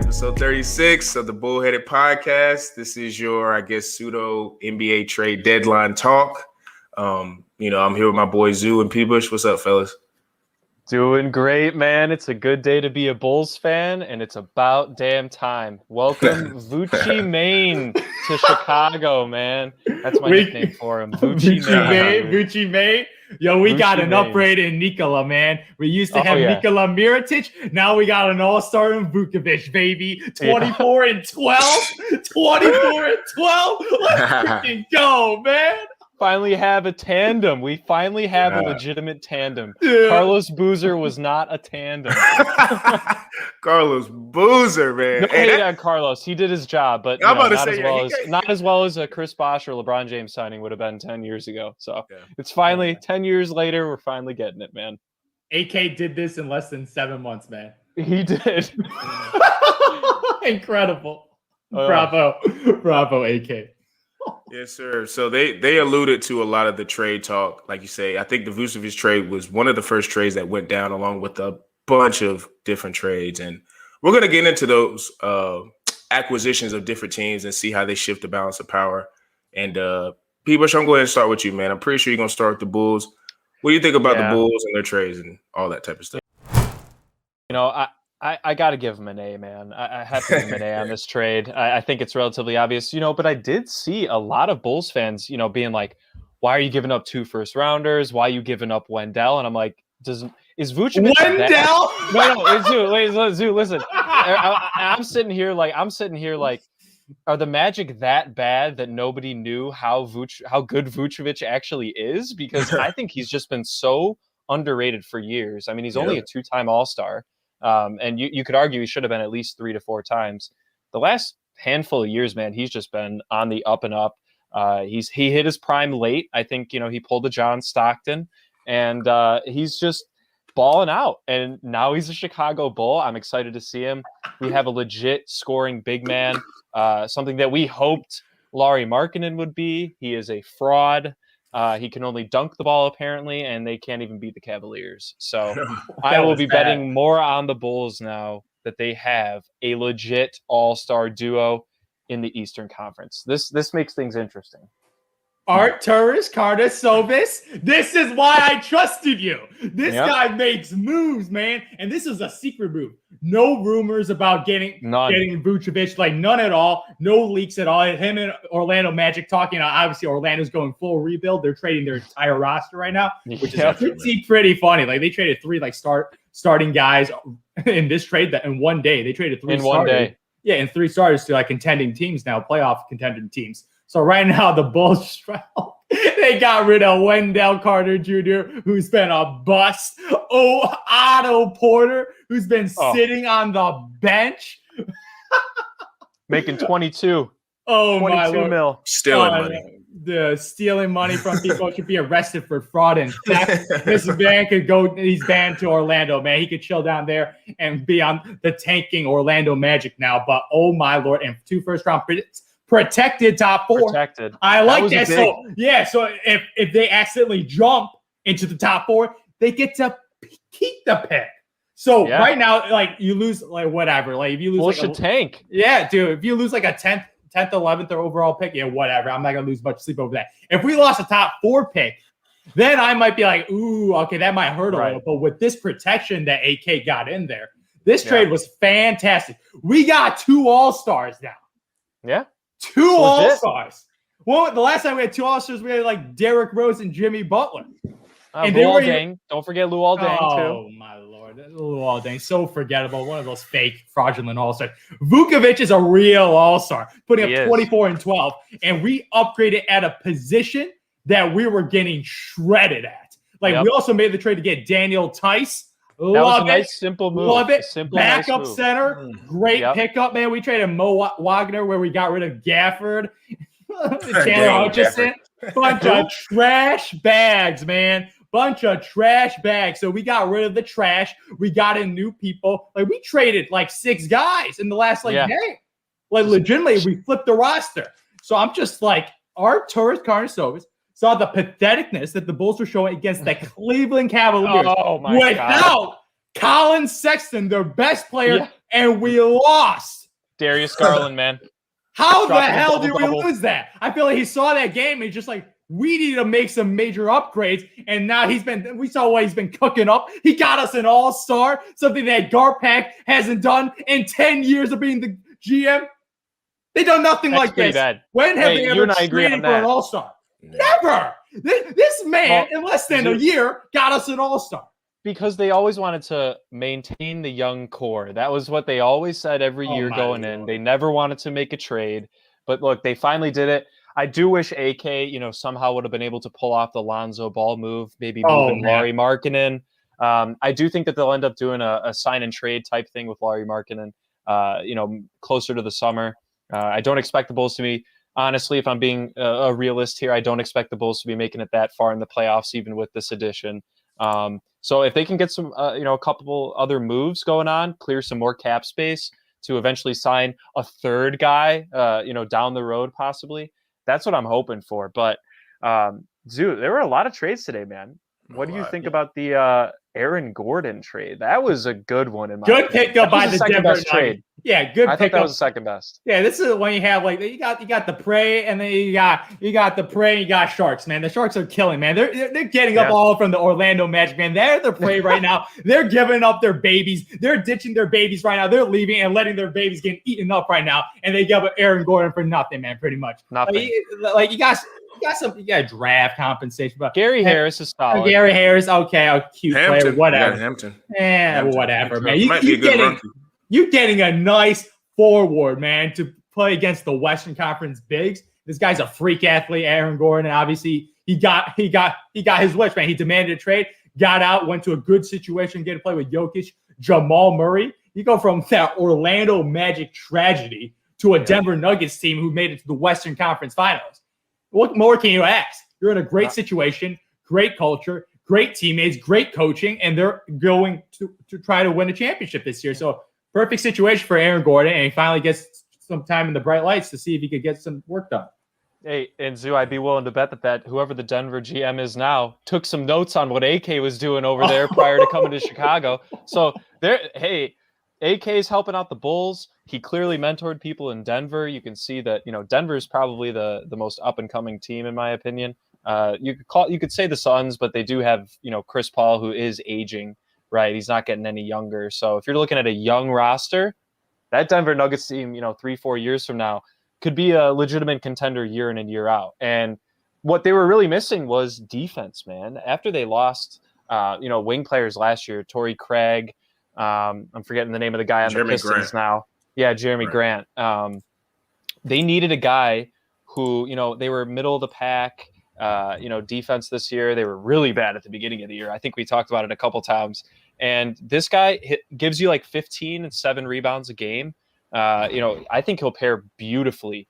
episode 36 of the Bullheaded Podcast. This is your, pseudo NBA trade deadline talk. I'm here with my boy Zoo and P-Bush. What's up, fellas? Doing great, man. It's a good day to be a Bulls fan, and it's about damn time. Welcome, Vucci Maine, to Chicago, man. That's my nickname for him, Vucci Maine. Vucci Maine. Yo, we got an upgrade in Nikola, man. We used to have Nikola Mirotic. Now we got an all-star in Vukovic, baby. 24 and 12. 24 and 12. Let's freaking go, man. Finally have a tandem. We finally have a legitimate tandem. Yeah. Carlos Boozer was not a tandem. Carlos Boozer, man. No hate on Carlos. He did his job, but not as well as a Chris Bosh or LeBron James signing would have been 10 years ago. So it's finally 10 years later. We're finally getting it, man. AK did this in less than 7 months, man. He did. Incredible. Bravo, AK. Yes, sir. So they alluded to a lot of the trade talk. Like you say, I think the Vucevic trade was one of the first trades that went down along with a bunch of different trades. And we're going to get into those acquisitions of different teams and see how they shift the balance of power. And P-Bush, I'm going to go ahead and start with you, man. I'm pretty sure you're going to start with the Bulls. What do you think about the Bulls and their trades and all that type of stuff? I got to give him an A, man. I have to give him an A on this trade. I think it's relatively obvious, but I did see a lot of Bulls fans, being like, why are you giving up 2 first-rounders? Why are you giving up Wendell? And I'm like, is Vucevic Wendell? No, Zoo, listen. I'm sitting here like, are the Magic that bad that nobody knew how good Vucevic actually is? Because I think he's just been so underrated for years. I mean, he's only a 2-time All-Star. And you could argue he should have been at least 3 to 4 times. The last handful of years, man, he's just been on the up and up. He hit his prime late. I think, he pulled a John Stockton, and he's just balling out. And now he's a Chicago Bull. I'm excited to see him. We have a legit scoring big man, something that we hoped Lauri Markkanen would be. He is a fraud. He can only dunk the ball, apparently, and they can't even beat the Cavaliers. So I will be betting more on the Bulls now that they have a legit all-star duo in the Eastern Conference. This makes things interesting. Arturas Karnisovas, this is why I trusted you. This guy makes moves, man. And this is a secret move. No rumors about getting Vucevic, like none at all. No leaks at all. Him and Orlando Magic talking. Obviously, Orlando's going full rebuild. They're trading their entire roster right now, which is pretty funny. Like they traded 3 starting guys in this trade that in one day. They traded 3 in one day. Yeah, and 3 starters to contending teams now, playoff contending teams. So right now, the Bulls, they got rid of Wendell Carter Jr., who's been a bust. Oh, Otto Porter, who's been sitting on the bench. Making 22. Oh, 22 my Lord. Mil. Stealing money. Stealing money from people should be arrested for fraud and theft. This man could go, he's banned to Orlando, man. He could chill down there and be on the tanking Orlando Magic now. But, oh, my Lord, and 2 first-round protected top 4. Protected. I like that. So if they accidentally jump into the top 4, they get to keep the pick. So right now, you lose whatever. If you lose tank. Yeah, dude. If you lose a 10th, 11th or overall pick, whatever. I'm not gonna lose much sleep over that. If we lost a top 4 pick, then I might be like, ooh, okay, that might hurt a little. But with this protection that AK got in there, this trade was fantastic. We got 2 all-stars now. Yeah. 2 all-stars. Well, the last time we had 2 all-stars, we had Derrick Rose and Jimmy Butler. And Luol Deng. Don't forget Luol Deng, too. Oh, my Lord. Luol Deng. So forgettable. One of those fake, fraudulent all-stars. Vukovic is a real all-star, putting up 24 and 12. And we upgraded at a position that we were getting shredded at. We also made the trade to get Daniel Tice. That was a nice, simple move. Love it. Backup center. Great pickup, man. We traded Mo Wagner where we got rid of Gafford. Chandler Hutchison. Bunch of trash bags, man. Bunch of trash bags. So we got rid of the trash. We got in new people. We traded 6 guys in the last day. Legitimately, we flipped the roster. So I'm just Arturas Karnisovas saw the patheticness that the Bulls were showing against the Cleveland Cavaliers without Colin Sexton, their best player, and we lost. Darius Garland, man. How the hell did we lose that? I feel like he saw that game and he's just like, we need to make some major upgrades. And now we saw what he's been cooking up. He got us an all-star, something that Garpak hasn't done in 10 years of being the GM. They done nothing like this. Bad. When have they ever traded for an all-star? Never. This man, in less than a year, got us an all-star. Because they always wanted to maintain the young core. That was what they always said every year going in. They never wanted to make a trade. But look, they finally did it. I do wish AK, somehow would have been able to pull off the Lonzo Ball move, maybe moving Lauri Markkanen. I do think that they'll end up doing a sign and trade type thing with Lauri Markkanen, closer to the summer. I don't expect the Bulls to be, honestly, if I'm being a realist here, I don't expect the Bulls to be making it that far in the playoffs, even with this addition. So if they can get some, a couple other moves going on, clear some more cap space to eventually sign a third guy, down the road possibly, that's what I'm hoping for. But Zoo, there were a lot of trades today, man. What do you think about the Aaron Gordon trade? That was a good one. Good pickup by the second best trade. Yeah, good. I think that was the second best. Yeah, this is when you have you got the prey, and then you got the prey, and you got sharks, man. The sharks are killing, man. They're getting up all from the Orlando Magic, man. They're the prey right now. They're giving up their babies. They're ditching their babies right now. They're leaving and letting their babies get eaten up right now, and they give up Aaron Gordon for nothing, man. Pretty much nothing. You got draft compensation, but Gary Harris is solid. Gary Harris, okay, a cute Hampton, player, whatever. Hampton. Whatever, man. You're getting a nice forward, man, to play against the Western Conference bigs. This guy's a freak athlete, Aaron Gordon. Obviously, he got his wish, man. He demanded a trade, got out, went to a good situation, get to play with Jokic, Jamal Murray. You go from that Orlando Magic tragedy to a Denver Nuggets team who made it to the Western Conference Finals. What more can you ask? You're in a great situation, great culture, great teammates, great coaching, and they're going to try to win a championship this year. So perfect situation for Aaron Gordon, and he finally gets some time in the bright lights to see if he could get some work done. Hey, and Zoo, I'd be willing to bet that whoever the Denver GM is now took some notes on what AK was doing over there prior to coming to Chicago. So AK is helping out the Bulls. He clearly mentored people in Denver. You can see that, Denver is probably the most up and coming team, in my opinion. You could say the Suns, but they do have, Chris Paul, who is aging, right? He's not getting any younger. So if you're looking at a young roster, that Denver Nuggets team, 3-4 years from now could be a legitimate contender year in and year out. And what they were really missing was defense, man. After they lost, wing players last year, Torrey Craig, I'm forgetting the name of the guy on the Pistons now. Yeah, Jeremy Grant. They needed a guy who, they were middle of the pack, defense this year. They were really bad at the beginning of the year. I think we talked about it a couple times. And this guy gives you like 15 and 7 rebounds a game. I think he'll pair beautifully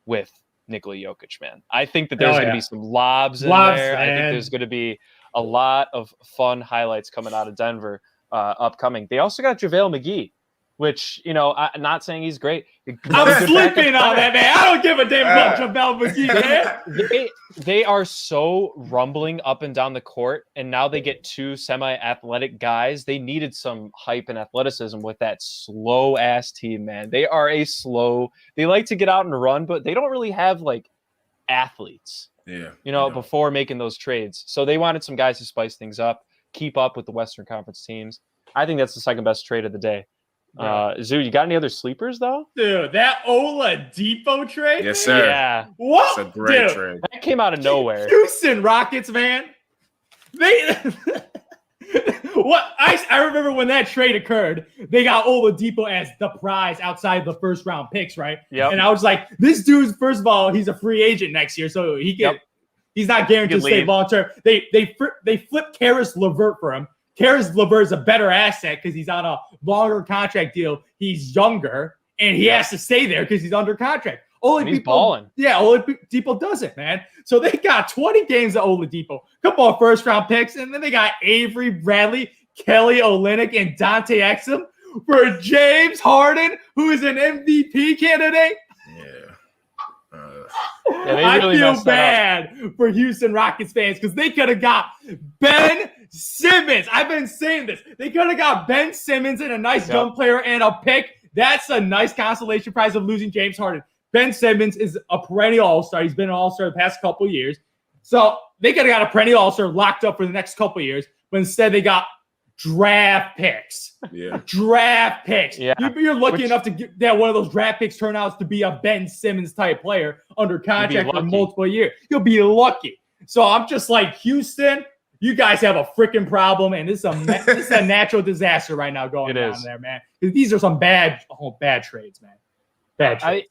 with Nikola Jokic, man. I think that there's going to be some lobs in there. Man. I think there's going to be a lot of fun highlights coming out of Denver upcoming. They also got JaVale McGee, which, I'm not saying he's great. I'm sleeping on that, man. I don't give a damn about JaVale McGee, man. They are so rumbling up and down the court, and now they get 2 semi-athletic guys. They needed some hype and athleticism with that slow-ass team, man. They like to get out and run, but they don't really have, athletes, before making those trades. So they wanted some guys to spice things up, keep up with the Western Conference teams. I think that's the second best trade of the day. Zoo, you got any other sleepers though? Dude, that Oladipo trade? Yes, sir. Yeah. What? It's a great trade. That came out of nowhere. Houston Rockets, man. I remember when that trade occurred, they got Oladipo as the prize outside the first round picks, right? Yep. And I was like, this dude's, first of all, he's a free agent next year, so he's not guaranteed to stay long term. They flipped Karis LeVert for him. Karis LeVert is a better asset because he's on a longer contract deal. He's younger, and he has to stay there because he's under contract. He's balling. Yeah, Oladipo does it, man. So they got 20 games of Oladipo, a couple of first-round picks, and then they got Avery Bradley, Kelly Olynyk, and Dante Exum for James Harden, who is an MVP candidate. Yeah. I feel bad for Houston Rockets fans because they could have got Ben Simmons. I've been saying this. They could have got Ben Simmons and a nice young player and a pick. That's a nice consolation prize of losing James Harden. Ben Simmons is a perennial all-star. He's been an all-star the past couple of years. So they could have got a perennial all-star locked up for the next couple of years, but instead they got draft picks. Yeah. Draft picks. Yeah. You're lucky enough to get that one of those draft picks turn out to be a Ben Simmons type player under contract for multiple years. You'll be lucky. So I'm just like, Houston, you guys have a freaking problem, and this is a natural disaster right now going on there, man. These are some bad trades, man. Bad trades.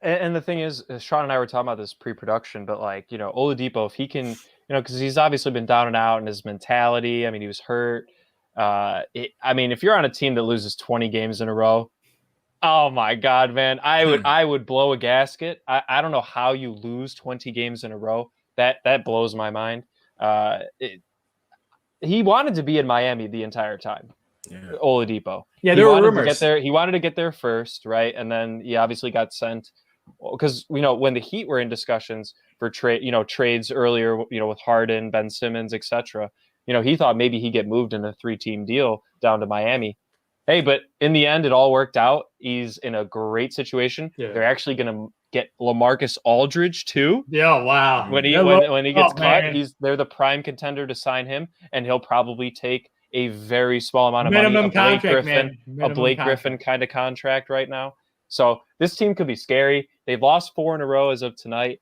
And the thing is, Sean and I were talking about this pre-production, but like, Oladipo, if he can, because he's obviously been down and out in his mentality. I mean, he was hurt. If you're on a team that loses 20 games in a row, oh my God, man, I would blow a gasket. I don't know how you lose 20 games in a row. That blows my mind. He wanted to be in Miami the entire time. Yeah. Oladipo. Yeah, there were rumors. He wanted to get there first, right? And then he obviously got sent because when the Heat were in discussions for trades earlier, with Harden, Ben Simmons, etc. He thought maybe he'd get moved in a 3-team deal down to Miami. Hey, but in the end, it all worked out. He's in a great situation. Yeah. They're actually going to get LaMarcus Aldridge too. Yeah, wow. When he gets cut, they're the prime contender to sign him, and he'll probably take a very small amount of minimum money. A Blake Griffin kind of contract right now. So this team could be scary. They've lost 4 in a row as of tonight.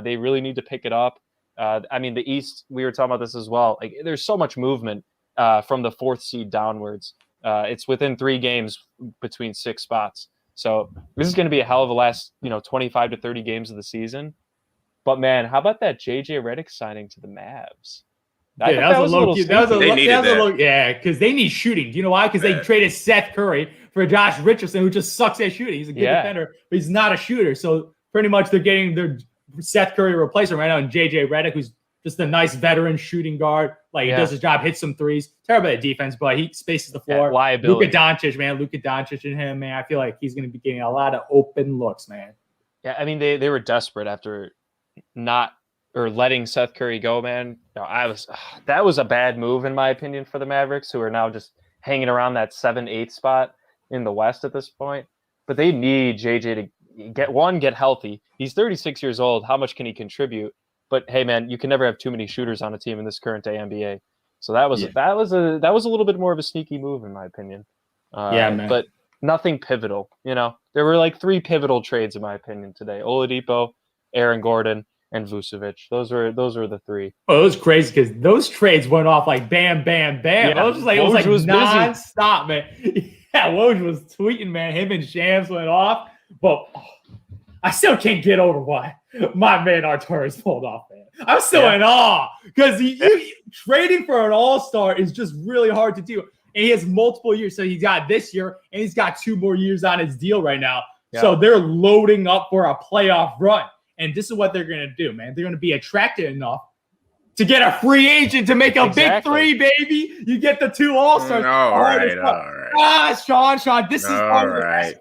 They really need to pick it up. The East, we were talking about this as well. Like, there's so much movement from the 4th seed downwards. It's within 3 games between 6 spots. So this is going to be a hell of a last, 25 to 30 games of the season. But man, how about that JJ Redick signing to the Mavs? Yeah, that was a low key. Yeah, because they need shooting. Do you know why? Because they traded Seth Curry for Josh Richardson, who just sucks at shooting. He's a good defender, but he's not a shooter. So pretty much they're getting their Seth Curry replacement right now, and JJ Redick, who's just a nice veteran shooting guard. Like, he does his job, hits some threes. Terrible at defense, but he spaces the floor. Liability. Luka Doncic and him, man. I feel like he's going to be getting a lot of open looks, man. Yeah, they were desperate after letting Seth Curry go, man. That was a bad move in my opinion for the Mavericks, who are now just hanging around that 7-8 spot in the West at this point. But they need JJ to get healthy. He's 36 years old. How much can he contribute? But hey, man, you can never have too many shooters on a team in this current day NBA. So that was a little bit more of a sneaky move in my opinion. Man. But nothing pivotal. There were like 3 pivotal trades in my opinion today: Oladipo, Aaron Gordon, and Vucevic. Those were the 3. Oh, it was crazy because those trades went off like bam, bam, bam. Yeah, it was like nonstop, man. Yeah, Woj was tweeting, man. Him and Shams went off, but I still can't get over why my man Arturas pulled off, man. I'm still in awe because trading for an all-star is just really hard to do. And he has multiple years. So he's got this year, and he's got 2 more years on his deal right now. Yeah. So they're loading up for a playoff run. And this is what they're going to do, man. They're going to be attracted enough to get a free agent to make a big 3, baby. You get the 2 all-stars. All right. Sean, this is part of the rest.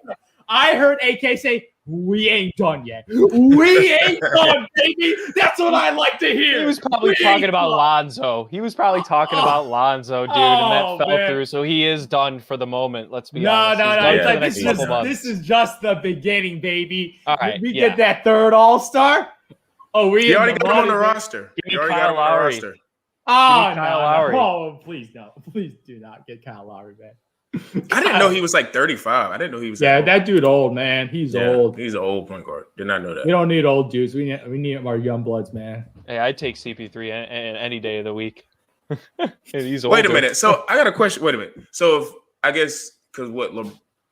I heard AK say, we ain't done yet. We ain't done, baby. That's what I like to hear. He was probably talking about Lonzo. He was probably talking about Lonzo, dude, and that fell through. So he is done for the moment. Let's be honest. No. This is just the beginning, baby. All right, we get that 3rd all-star. Oh, you already got him on the roster. You already got him on the roster. Kyle Lowry. Oh, please no. Please do not get Kyle Lowry, man. I didn't know he was like 35. I didn't know he was. Yeah, that dude old, man. He's old. He's an old point guard. Did not know that. We don't need old dudes. We need our young bloods, man. Hey, I'd take CP3 any day of the week. He's Wait a minute. So I got a question. Wait a minute. So if, I guess because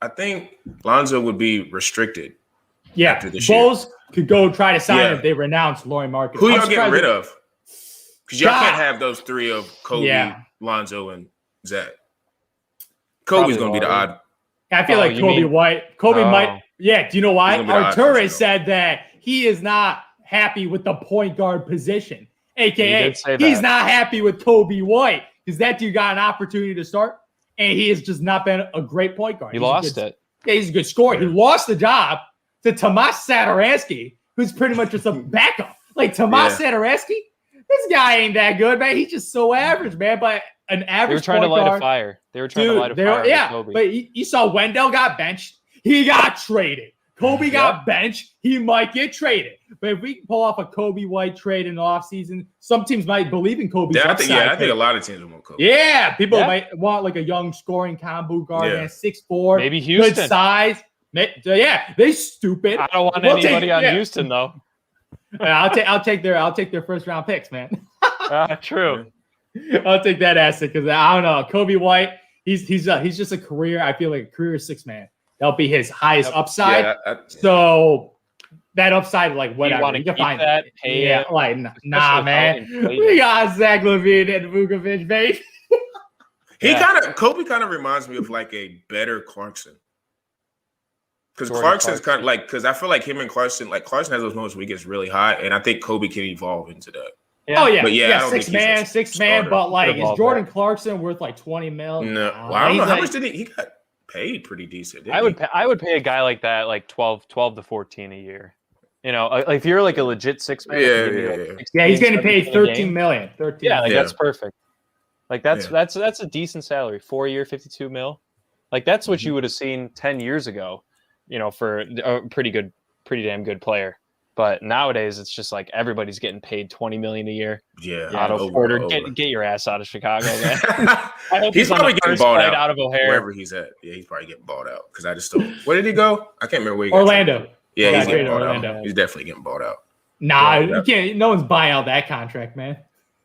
I think Lonzo would be restricted. Yeah, after this year. Bulls could go try to sign him if they renounce Lauri Markkanen. Who y'all getting rid of? Because y'all can't have those 3 of Kobe, Lonzo, and Zach. Kobe's going to be the odd. I feel like Kobe White. Kobe might. Yeah, do you know why? Arturas said that he is not happy with the point guard position, a.k.a. he's not happy with Kobe White because that dude got an opportunity to start, and he has just not been a great point guard. He lost it. Yeah, he's a good scorer. He lost the job to Tomas Satoransky, who's pretty much just a backup. Like Tomas Satoransky, this guy ain't that good, man. He's just so average, man. But an average. They were trying to light a fire. They were trying to light a fire. Yeah, Kobe. but you saw Wendell got benched. He got traded. Kobe got benched. He might get traded. But if we can pull off a Kobe White trade in the offseason, some teams might believe in Kobe's upside. I think a lot of teams want Kobe. Yeah, people might want like a young scoring combo guard at 6'4". Maybe Houston. Good size. Yeah, they stupid. I don't want anybody on Houston though. I'll take their first round picks, man. True. I'll take that asset because I don't know. Kobe White, he's just a career. I feel like a career 6-man. That'll be his highest upside. So that upside, like whatever, you can find that. Like nah, man. We got Zach LaVine and Vukovic, baby. Kobe kind of reminds me of like a better Clarkson. Because Clarkson's kind of like, because I feel like him and Clarkson, like Clarkson has those moments where he gets really hot, and I think Kobe can evolve into that. Yeah. Oh yeah, but I don't 6-man. But like, is Jordan Clarkson worth like $20 million? No, I don't know how much did he got paid pretty decent. I would pay a guy like that like 12 to 14 a year. You know, like if you're like a legit 6-man, he's getting paid $13 million. That's perfect. Like that's a decent salary. 4-year, $52 million. Like that's what you would have seen 10 years ago. You know, for a pretty damn good player. But nowadays, it's just like everybody's getting paid $20 million a year. Yeah, Otto Porter, get your ass out of Chicago, man. I hope he's probably getting bought out of O'Hare, wherever he's at. Yeah, he's probably getting bought out because I just don't. Where did he go? I can't remember where he got. Orlando. Yeah, he's getting bought out. He's definitely getting bought out. Nah, you can't. No one's buying out that contract, man.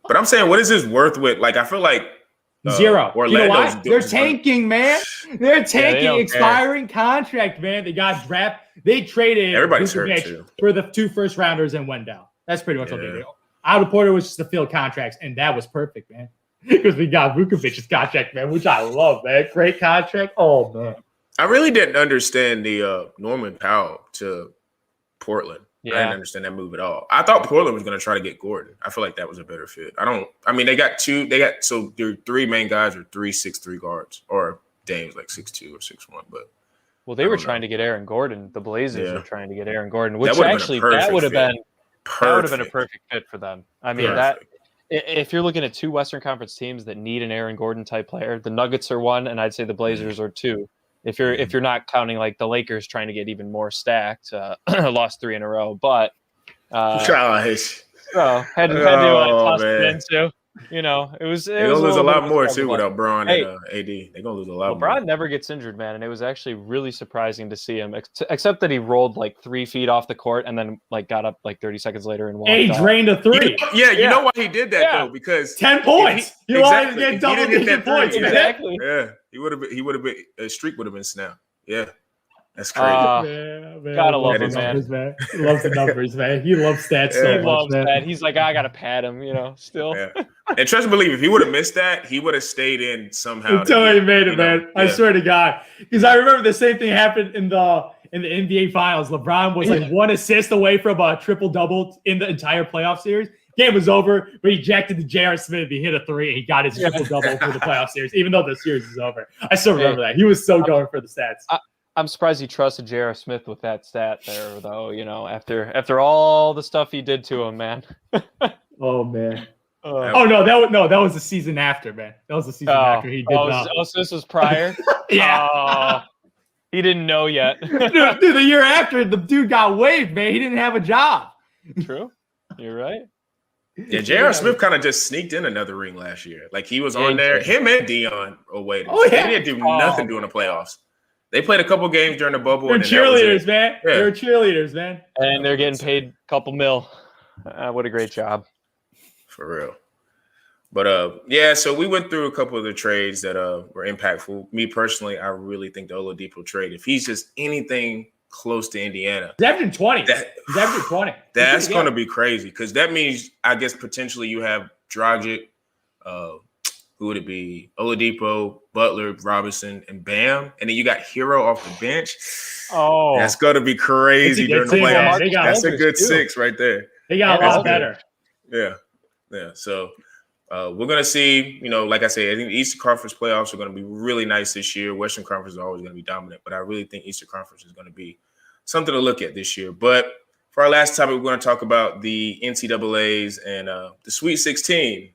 But I'm saying, what is his worth with? Like, I feel like zero. Orlando's, you know why? They're tanking, man. They're tanking expiring contract, man. They got drafted. They traded everybody's hurt too for the 2 first-rounders and Wendell. That's pretty much what they did. Otto Porter was just to fill contracts, and that was perfect, man. Because we got Vukovic's contract, man, which I love, man. Great contract. Oh man. I really didn't understand the Norman Powell to Portland. Yeah. I didn't understand that move at all. I thought Portland was going to try to get Gordon. I feel like that was a better fit. They got so their 3 main guys are 3 6'3" guards, or Dame's like 6'2" or 6'1", but they were trying to get Aaron Gordon. The Blazers were trying to get Aaron Gordon, which that would have been a perfect fit for them. I mean, if you're looking at 2 Western Conference teams that need an Aaron Gordon type player, the Nuggets are 1, and I'd say the Blazers are 2. If you're not counting like the Lakers trying to get even more stacked, lost 3 in a row, but gosh, had to toss it into. You know, it was. They're gonna lose a lot more too without Braun and AD. They're gonna lose a lot more. Braun never gets injured, man, and it was actually really surprising to see him. Except that he rolled like 3 feet off the court and then like got up like 30 seconds later and walked. He drained a 3. You know why he did that though? Because 10 points. You wanted to get double-digit points. Exactly. Yeah, he would have been a streak would have been snapped. Yeah. That's crazy. Man. Gotta love him, man. He loves the numbers, man. He loves stats so much, loves man. that. He's like, I gotta pad him, still. Yeah. And trust and believe, if he would have missed that, he would have stayed in somehow. Until he made it, man. Yeah. I swear to God. Because I remember the same thing happened in the NBA Finals. LeBron was like 1 assist away from a triple-double in the entire playoff series. Game was over, but he jacked it to J.R. Smith. He hit a 3, and he got his triple-double for the playoff series, even though the series is over. I still remember that. He was so going for the stats. I'm surprised he trusted J.R. Smith with that stat there, though. After all the stuff he did to him, man. Oh man. That was the season after, man. That was the season after he did that. So this was prior. Yeah. He didn't know yet. dude, the year after, the dude got waived, man. He didn't have a job. True. You're right. Yeah, J.R. Smith kind of just sneaked in another ring last year. Like he was on there. Him and Dion waited. They didn't do nothing during the playoffs. They played a couple games during the bubble. They're cheerleaders, man. Yeah. They're cheerleaders, man. And they're getting paid a couple mil. What a great job. For real. But, so we went through a couple of the trades that were impactful. Me personally, I really think the Oladipo trade, if he's just anything close to Indiana. He's averaging 20. He's averaging 20. That's going to be crazy because that means, I guess, potentially you have Dragic, who would it be? Oladipo, Butler, Robinson, and Bam. And then you got Hero off the bench. Oh. That's going to be crazy during the playoffs. That's a good 6 right there. They got a lot better. Yeah. So we're going to see, like I say, I think the Eastern Conference playoffs are going to be really nice this year. Western Conference is always going to be dominant. But I really think Eastern Conference is going to be something to look at this year. But for our last topic, we're going to talk about the NCAAs and the Sweet 16.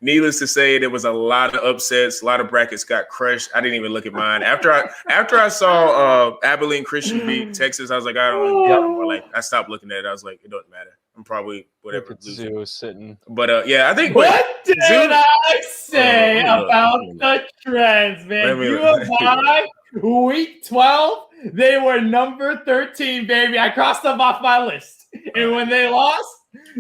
Needless to say, there was a lot of upsets. A lot of brackets got crushed. I didn't even look at mine. After I saw Abilene Christian beat Texas, I was like, I don't get anymore. Like, I stopped looking at it. I was like, it doesn't matter. I'm probably whatever. Zoo sitting. But yeah, I think. What did I say about the trends, man? U of I, week 12, they were number 13, baby. I crossed them off my list. And when they lost,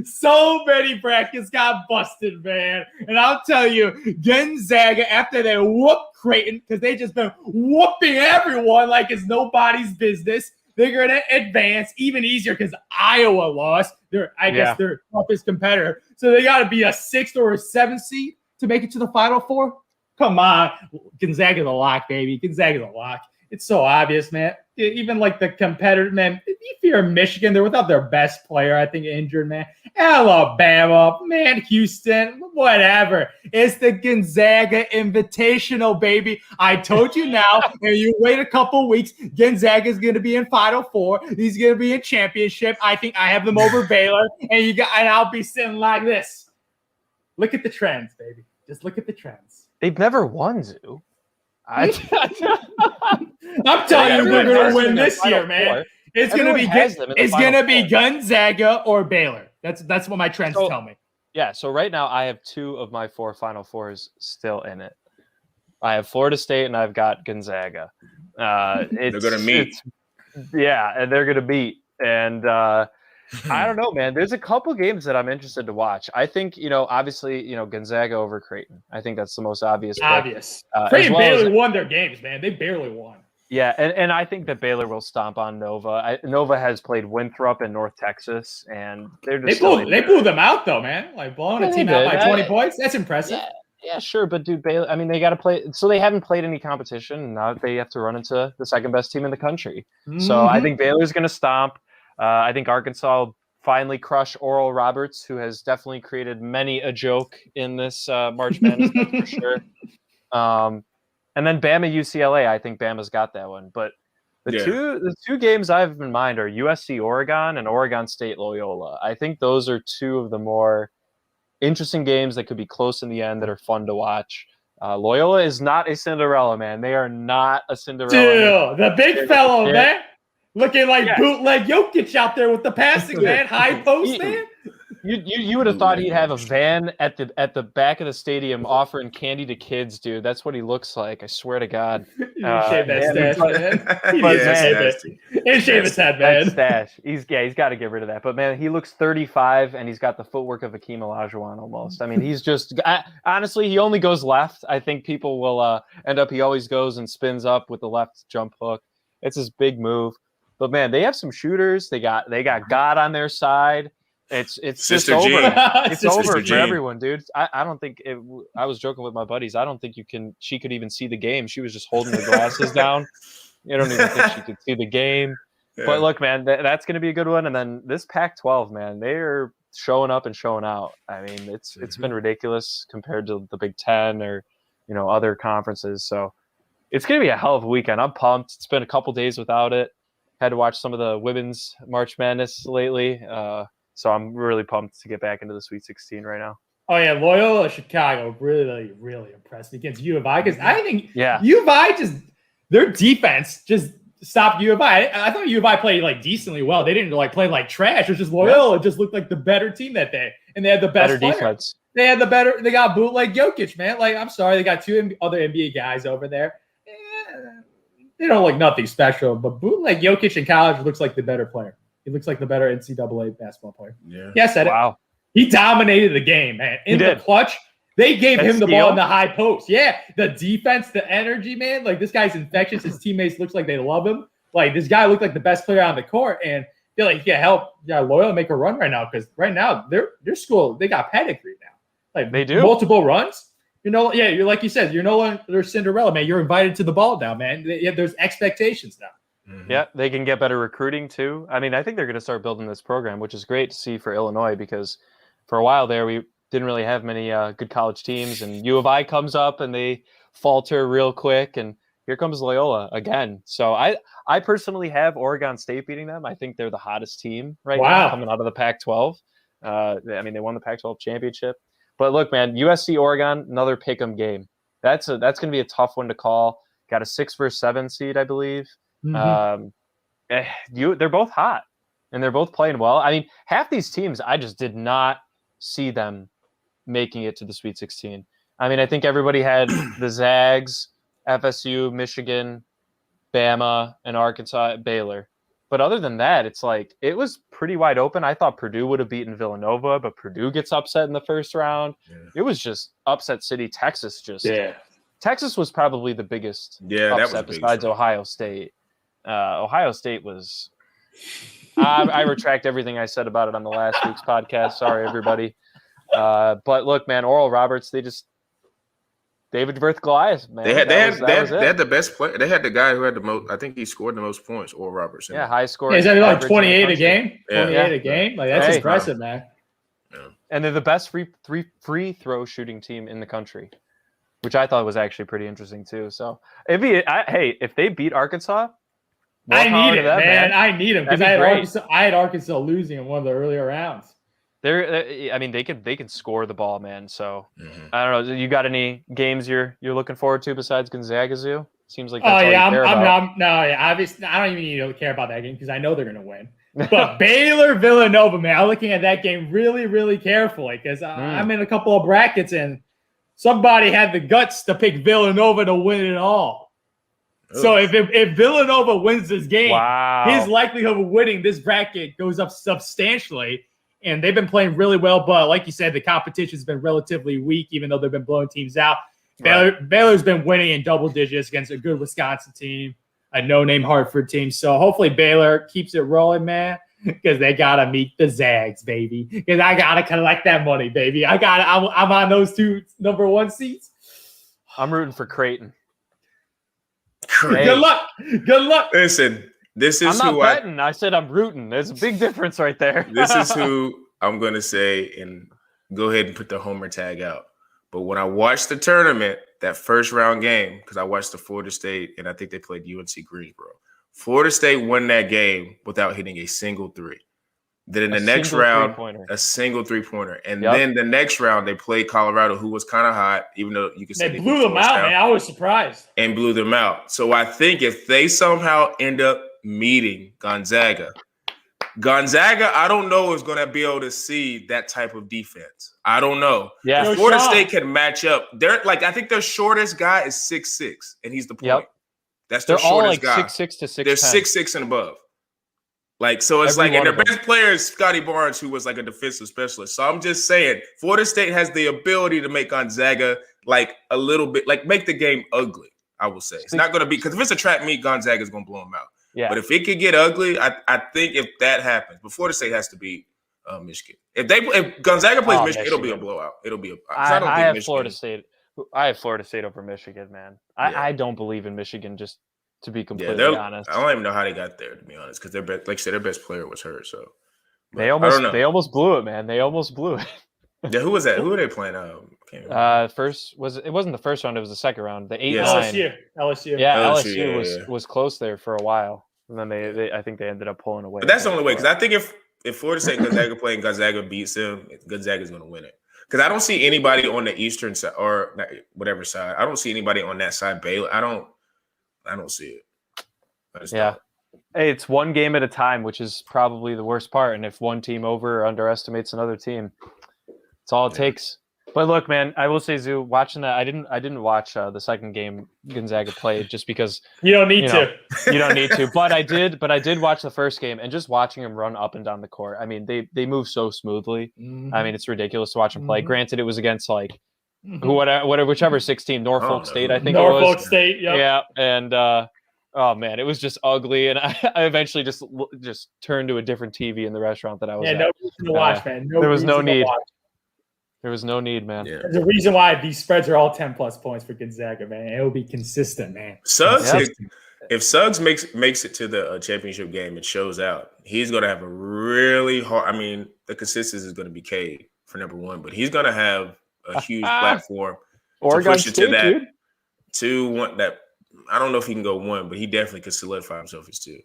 so many brackets got busted, man. And I'll tell you, Gonzaga, after they whooped Creighton, because they just been whooping everyone like it's nobody's business, they're going to advance even easier because Iowa lost. I guess their toughest competitor. So they got to be a 6th or a 7th seed to make it to the Final Four. Come on. Gonzaga's a lock, baby. Gonzaga's a lock. It's so obvious, man. Even like the competitor, man. If you're Michigan, they're without their best player, I think, injured, man. Alabama, man, Houston, whatever. It's the Gonzaga Invitational, baby. I told you now, and you wait a couple weeks, Gonzaga's going to be in Final Four. He's going to be in championship. I think I have them over Baylor, and I'll be sitting like this. Look at the trends, baby. Just look at the trends. They've never won, Zoo. I'm telling you, they're going to win this year, man. It's going to be Gonzaga or Baylor. That's what my trends tell me. Yeah, so right now I have 2 of my 4 Final Fours still in it. I have Florida State and I've got Gonzaga. They're going to meet. And they're going to beat. And I don't know, man. There's a couple games that I'm interested to watch. I think, obviously, Gonzaga over Creighton. I think that's the most obvious. Creighton barely won their games, man. They barely won. Yeah, and I think that Baylor will stomp on Nova. Nova has played Winthrop and North Texas, and they're just they blew them out, though, man. Like blowing a team out by 20 points. That's impressive. Yeah, sure, but dude, Baylor. I mean, they got to play. So they haven't played any competition, and now they have to run into the second best team in the country. Mm-hmm. So I think Baylor's going to stomp. I think Arkansas will finally crush Oral Roberts, who has definitely created many a joke in this March Madness for sure. And then Bama UCLA, I think Bama's got that one. But the two games I have in mind are USC Oregon and Oregon State Loyola. I think those are 2 of the more interesting games that could be close in the end that are fun to watch. Loyola is not a Cinderella, man. They are not a Cinderella. Dude, the big fellow, man. Looking like bootleg Jokic out there with the passing, man. High post, man. You would have thought he'd have a van at the back of the stadium offering candy to kids, dude. That's what he looks like. I swear to God. Shave that stash, man. He shave his head, man. Stash. He's got to get rid of that. But man, he looks 35, and he's got the footwork of Hakeem Olajuwon almost. I mean, he's just honestly, he only goes left. I think people will end up. He always goes and spins up with the left jump hook. It's his big move. But man, they have some shooters. They got God on their side. It's just over. It's over for everyone, dude. I don't think I was joking with my buddies. I don't think she could even see the game. She was just holding the glasses down. I don't even think she could see the game. Yeah. But look, man, that's going to be a good one. And then this Pac-12, man, they're showing up and showing out. I mean, it's been ridiculous compared to the Big Ten or other conferences. So it's going to be a hell of a weekend. I'm pumped. It's been a couple days without it. Had to watch some of the women's March Madness lately. So I'm really pumped to get back into the Sweet 16 right now. Oh, yeah. Loyola Chicago really, really impressed against U of I because I think U of I their defense just stopped U of I. I thought U of I played like decently well. They didn't play like trash. It was just Loyola. It just looked like the better team that day. And they had the best defense. They got bootleg Jokic, man. Like, I'm sorry. They got 2 other NBA guys over there. They don't look nothing special, but bootleg Jokic in college looks like the better player. He looks like the better NCAA basketball player. Yeah, I said it. He dominated the game, man. In the clutch, they gave him the ball in the high post. Yeah, the defense, the energy, man. Like, this guy's infectious. His teammates looks like they love him. Like, this guy looked like the best player on the court, and feel like he can help Loyola make a run right now because right now their school, they got pedigree now. Like, they do multiple runs. You're like you said, you're no longer Cinderella, man. You're invited to the ball now, man. There's expectations now. Mm-hmm. Yeah, they can get better recruiting too. I mean, I think they're going to start building this program, which is great to see for Illinois because for a while there we didn't really have many good college teams, and U of I comes up and they falter real quick. And here comes Loyola again. So I personally have Oregon State beating them. I think they're the hottest team right now coming out of the Pac-12. I mean, they won the Pac-12 championship. But look, man, USC Oregon, another pick'em game. That's going to be a tough one to call. Got a 6 versus 7 seed, I believe. They're both hot, and they're both playing well. I mean, half these teams, I just did not see them making it to the Sweet 16. I mean, I think everybody had the Zags, FSU, Michigan, Bama, and Arkansas, Baylor. But other than that, it's like it was pretty wide open. I thought Purdue would have beaten Villanova, but Purdue gets upset in the first round. Yeah. It was just upset city. Texas Texas was probably the biggest upset besides Ohio State. Ohio State was I retract everything I said about it on the last week's podcast. Sorry, everybody. But look, man, Oral Roberts, David versus Goliath, man. They had the best player. They had the guy who had the most. I think he scored the most points. Oral Roberts. Yeah, high score. Yeah, is that like 28 a game? 28 a game. Like that's impressive, man. Yeah. And they're the best free throw shooting team in the country, which I thought was actually pretty interesting too. So if they beat Arkansas, I need it, man. I need them because I had Arkansas losing in one of the earlier rounds. I mean, they can score the ball, man. So I don't know. You got any games you're looking forward to besides Gonzaga Zoo? Seems like that's all you care about. Obviously, I don't even need to care about that game because I know they're gonna win. But Baylor Villanova, man, I'm looking at that game really, really carefully because I'm in a couple of brackets and somebody had the guts to pick Villanova to win it all. Ooh. So if Villanova wins this game, his likelihood of winning this bracket goes up substantially. And they've been playing really well, but like you said, the competition's been relatively weak, even though they've been blowing teams out. Baylor's been winning in double digits against a good Wisconsin team, a no-name Hartford team. So hopefully Baylor keeps it rolling, man, because they gotta meet the Zags, baby. Because I gotta collect that money, baby. I'm on those 2 number 1 seats. I'm rooting for Creighton. Hey. Good luck. Listen. I'm not betting. I said I'm rooting. There's a big difference right there. This is who I'm going to say, and go ahead and put the homer tag out. But when I watched the tournament, that first round game, because I watched the Florida State, and I think they played UNC Greensboro. Florida State won that game without hitting a single three. Then in the next round, a single three-pointer. And then the next round, they played Colorado, who was kind of hot, even though you could say they blew them out, man. I was surprised. And blew them out. So I think if they somehow end up meeting Gonzaga, I don't know is going to be able to see that type of defense. I don't know. Yeah, Florida State can match up. I think their shortest guy is 6'6", and he's the point. Yep. That's their shortest guy. 6'6" to 6'10". They're 6'6" and above. So it's and their best player is Scotty Barnes, who was like a defensive specialist. So I'm just saying, Florida State has the ability to make Gonzaga a little bit, make the game ugly. I will say it's not going to be, because if it's a trap meet, Gonzaga is going to blow them out. Yeah. But if it could get ugly, I think if that happens, but Florida State has to beat Michigan. If Gonzaga plays Michigan, it'll be a blowout. It'll be I have Florida State. I have Florida State over Michigan, man. I don't believe in Michigan, just to be completely honest. I don't even know how they got there, to be honest, because like I said, their best player was hurt. So they almost blew it, man. They almost blew it. Yeah, who was that? Who were they playing? It wasn't the first round, it was the second round. The 8-9. LSU. Yeah, LSU was close there for a while. And then I think they ended up pulling away. But that's the only way, because I think if Florida State and Gonzaga play and Gonzaga beats them, Gonzaga's going to win it. Because I don't see anybody on the eastern side or whatever side. I don't see anybody on that side. Baylor, I don't see it. Yeah. Hey, it's one game at a time, which is probably the worst part. And if one team over or underestimates another team, it's all it takes. But look, man, I will say, Zoo, watching that, I didn't watch the second game Gonzaga played just because you don't need to. You don't need to. But I did watch the first game, and just watching them run up and down the court. I mean, they move so smoothly. Mm-hmm. I mean, it's ridiculous to watch them play. Mm-hmm. Granted, it was against whichever 16, Norfolk State, I think it was. Norfolk State, yep. Yeah, and oh man, it was just ugly, and I eventually just turned to a different TV in the restaurant that I was at. No reason to watch, man. There was no need. There was no need, man. Yeah. There's a reason why these spreads are all 10-plus points for Gonzaga, man. It will be consistent, man. Suggs, if Suggs makes it to the championship game, it shows out. He's going to have a really hard. I mean, the consistency is going to be Cade for number one, but he's going to have a huge platform Oregon to push it State, to that. Dude. To want that I don't know if he can go 1, but he definitely could solidify himself as 2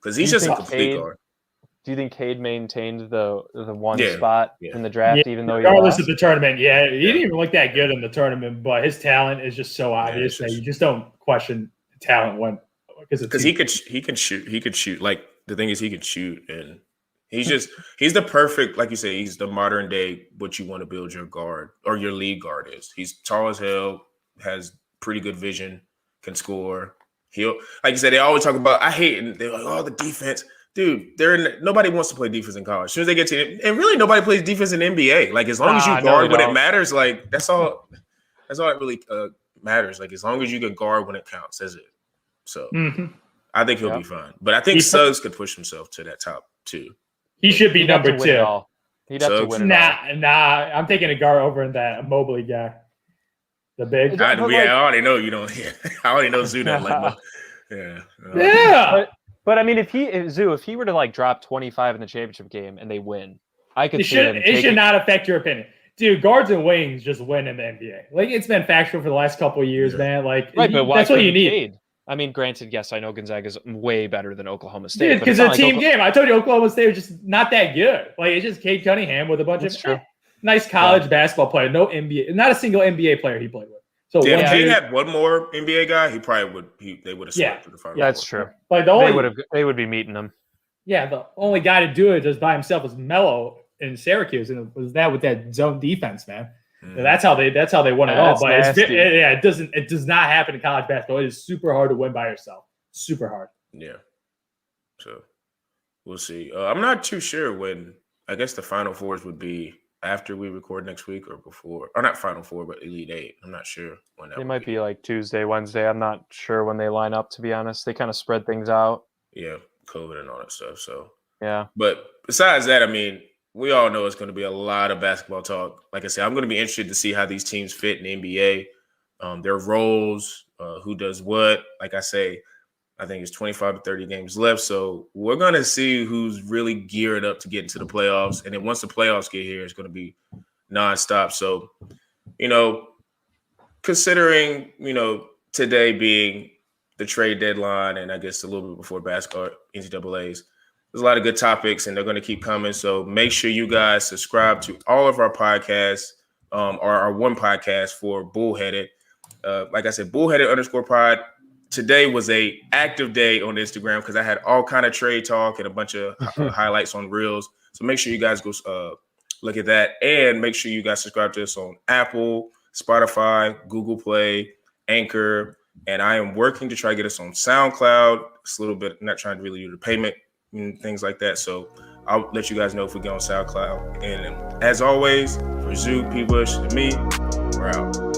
because he's just a complete guard. Do you think Cade maintained the 1 spot in the draft, even though regardless of the tournament? Yeah, he didn't even look that good in the tournament, but his talent is just so obvious that you just don't question the talent when because he could shoot. Like the thing is, he could shoot, and he's the perfect, like you say, he's the modern day what you want to build your guard or your lead guard is. He's tall as hell, has pretty good vision, can score. He'll, like you said, they always talk about. I hate it. They're like, oh, the defense. Dude, nobody wants to play defense in college. As soon as they get to it, and really nobody plays defense in the NBA. Like as long as you guard when it matters, like that's all it really matters. Like as long as you can guard when it counts, that's it. So I think he'll be fine. But I think Suggs could push himself to that top 2. He should be number 2. He'd have to win it all. Nah. I'm taking a guard over that Mobley guy. The big. I already know you don't. I already know Zoo doesn't like Mobley. Yeah. But I mean, if he were to like drop 25 in the championship game and they win, I could see him. It should not affect your opinion, dude. Guards and wings just win in the NBA. Like it's been factual for the last couple of years, man. Like but that's what you need. Cade? I mean, granted, yes, I know Gonzaga is way better than Oklahoma State. Because it's a team game. I told you Oklahoma State was just not that good. Like it's just Cade Cunningham with a bunch of nice college basketball player. No NBA, not a single NBA player he played with. So if they had one more NBA guy, he probably would. They would have selected the final. Yeah, that's true. Like they would be meeting him. Yeah, the only guy to do it just by himself was Melo in Syracuse, and it was that with that zone defense, man. That's how they won it all. But it does not happen in college basketball. It is super hard to win by yourself. Super hard. Yeah. So we'll see. I'm not too sure when. I guess the Final Fours would be after we record next week or before, or not Final Four, but Elite 8. I'm not sure when that. It might be like Tuesday, Wednesday. I'm not sure when they line up. To be honest, they kind of spread things out. Yeah, COVID and all that stuff. So yeah. But besides that, I mean, we all know it's going to be a lot of basketball talk. Like I said, I'm going to be interested to see how these teams fit in the NBA, their roles, who does what. Like I say, I think it's 25 to 30 games left. So we're going to see who's really geared up to get into the playoffs. And then once the playoffs get here, it's going to be nonstop. So, considering, today being the trade deadline and I guess a little bit before basketball, NCAAs, there's a lot of good topics and they're going to keep coming. So make sure you guys subscribe to all of our podcasts, or our one podcast for Bullheaded. Like I said, Bullheaded_pod. Today was a active day on Instagram because I had all kind of trade talk and a bunch of highlights on Reels. So make sure you guys go look at that. And make sure you guys subscribe to us on Apple, Spotify, Google Play, Anchor. And I am working to try to get us on SoundCloud. It's a little bit, not trying to really do the payment and things like that. So I'll let you guys know if we get on SoundCloud. And as always, for Zoo, P. Bush, and me, we're out.